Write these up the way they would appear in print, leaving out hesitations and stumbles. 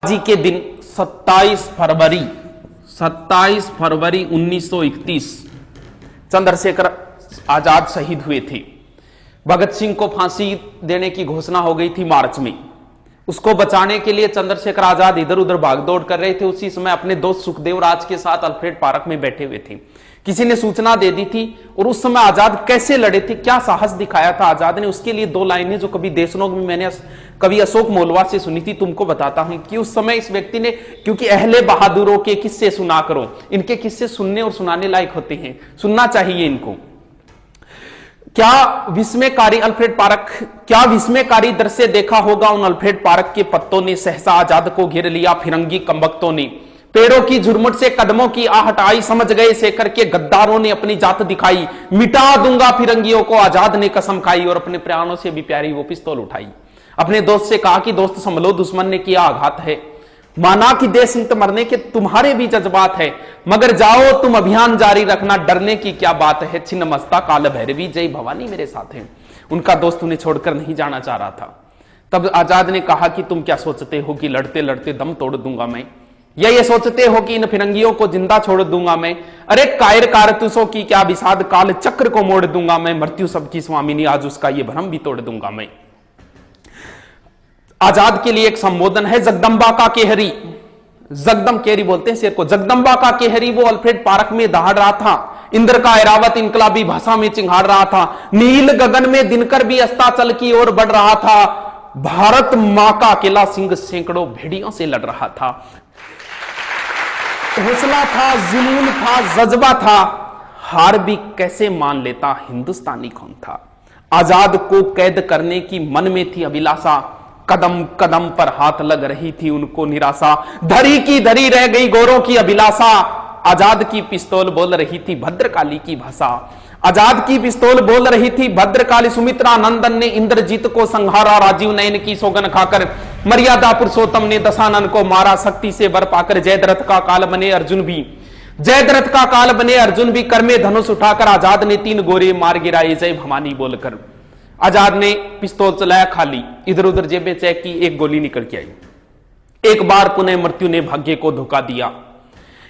जी के दिन 27 फरवरी 1931 चंद्रशेखर आजाद शहीद हुए थे। भगत सिंह को फांसी देने की घोषणा हो गई थी मार्च में। उसको बचाने के लिए चंद्रशेखर आजाद इधर उधर भागदौड़ कर रहे थे। उसी समय अपने दोस्त सुखदेव राज के साथ अल्फ्रेड पार्क में बैठे हुए थे। किसी ने सूचना दे दी थी और उस समय आजाद कैसे लड़े थे, क्या साहस दिखाया था आजाद ने, उसके लिए दो लाइनें जो कभी देशनोक में मैंने कवि अशोक मोलवा से सुनी थी, तुमको बताता हूं कि उस समय इस व्यक्ति ने, क्योंकि अहले बहादुरों के किस्से सुना करो, इनके किस्से सुनने और सुनाने लायक होते हैं, सुनना चाहिए इनको। क्या विस्मयकारी अल्फ्रेड पार्क, क्या विस्मयकारी दृश्य देखा होगा उन अल्फ्रेड पार्क के पत्तों ने सहसा आजाद को घेर लिया। फिरंगी कमबख्तों ने पेड़ों की झुरमुट से कदमों की आहट आई, समझ गए शेखर के गद्दारों ने अपनी जात दिखाई। मिटा दूंगा फिरंगियों को आजाद ने कसम खाई और अपने प्राणों से भी प्यारी वो पिस्तौल उठाई। अपने दोस्त से कहा कि दोस्त संभलो, दुश्मन ने किया आघात है। माना कि देश हित मरने के तुम्हारे भी जज्बात है, मगर जाओ तुम अभियान जारी रखना, डरने की क्या बात है। छिन्न मस्ता काल भैरवी जय भवानी मेरे साथ है। उनका दोस्त उन्हें छोड़कर नहीं जाना चाह रहा था। तब आजाद ने कहा कि तुम क्या सोचते हो कि लड़ते लड़ते दम तोड़ दूंगा मैं, या ये सोचते हो कि इन फिरंगियों को जिंदा छोड़ दूंगा मैं। अरे कायर कारतूसों की क्या विषाद काल चक्र को मोड़ दूंगा मैं। मृत्यु सबकी स्वामिनी आज उसका ये भ्रम भी तोड़ दूंगा मैं। आजाद के लिए एक संबोधन है, जगदम्बा का केहरी, जगदम केहरी बोलते हैं शेर को, जगदम्बा का केहरी वो अल्फ्रेड पार्क में दहाड़ रहा था। इंद्र का ऐरावत इनकलाबी भाषा में चिंगाड़ रहा था। नील गगन में दिनकर भी अस्ताचल की ओर बढ़ रहा था। भारत मां का अकेला सिंह सैकड़ों भेड़ियों से लड़ रहा था। हौसला था, जुनून था, जज्बा था, हार भी कैसे मान लेता हिंदुस्तानी कौन था। आजाद को कैद करने की मन में थी अभिलाषा, कदम कदम पर हाथ लग रही थी उनको निराशा। धरी की धरी रह गई गोरों की अभिलाषा, आजाद की पिस्तौल बोल रही थी भद्रकाली की भाषा। आजाद की पिस्तौल बोल रही थी भद्रकाली। सुमित्रा नंदन ने इंद्रजीत को संहारा, राजीव नयन की सौगन खाकर मर्यादा पुरुषोत्तम ने दशानन को मारा। शक्ति से बर पाकर जयद्रथ का काल बने अर्जुन भी, जयद्रथ का काल बने अर्जुन भी, कर में धनुष उठाकर आजाद ने 3 गोरे मार गिराए जय भवानी बोलकर। आजाद ने पिस्तौल चलाया खाली, इधर उधर जेबें चेक की, एक गोली निकल के आई। एक बार पुनः मृत्यु ने भाग्य को धोखा दिया,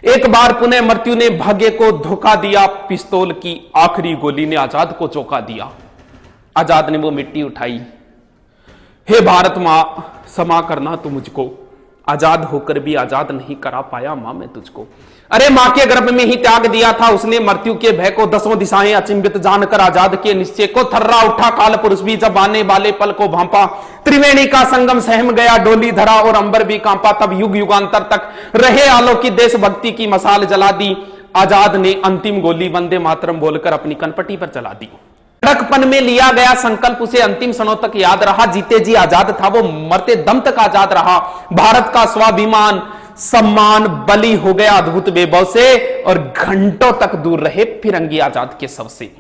एक बार पुनः मृत्यु ने भाग्य को धोखा दिया। पिस्तौल की आखिरी गोली ने आजाद को चौंका दिया। आजाद ने वो मिट्टी उठाई, हे भारत मां क्षमा करना तू मुझको, आजाद होकर भी आजाद नहीं करा पाया मां मैं तुझको। अरे मां के गर्भ में ही त्याग दिया था उसने मृत्यु के भय को, 10 दिशाएं अचिंभित जानकर आजाद के निश्चय को। थर्रा उठा काल पुरुष भी जब आने वाले पल को भांपा, त्रिवेणी का संगम सहम गया डोली धरा और अंबर भी कांपा। तब युग युगांतर तक रहे आलोकित देशभक्ति की मसाल जला दी। आजाद ने अंतिम गोली वंदे मातरम बोलकर अपनी कनपटी पर चला दी। लड़कपन में लिया गया संकल्प उसे अंतिम क्षणों तक याद रहा। जीते जी आजाद था वो, मरते दम तक आजाद रहा। भारत का स्वाभिमान सम्मान बलि हो गया अद्भुत वैभव से और घंटों तक दूर रहे फिरंगी आजाद के शव से।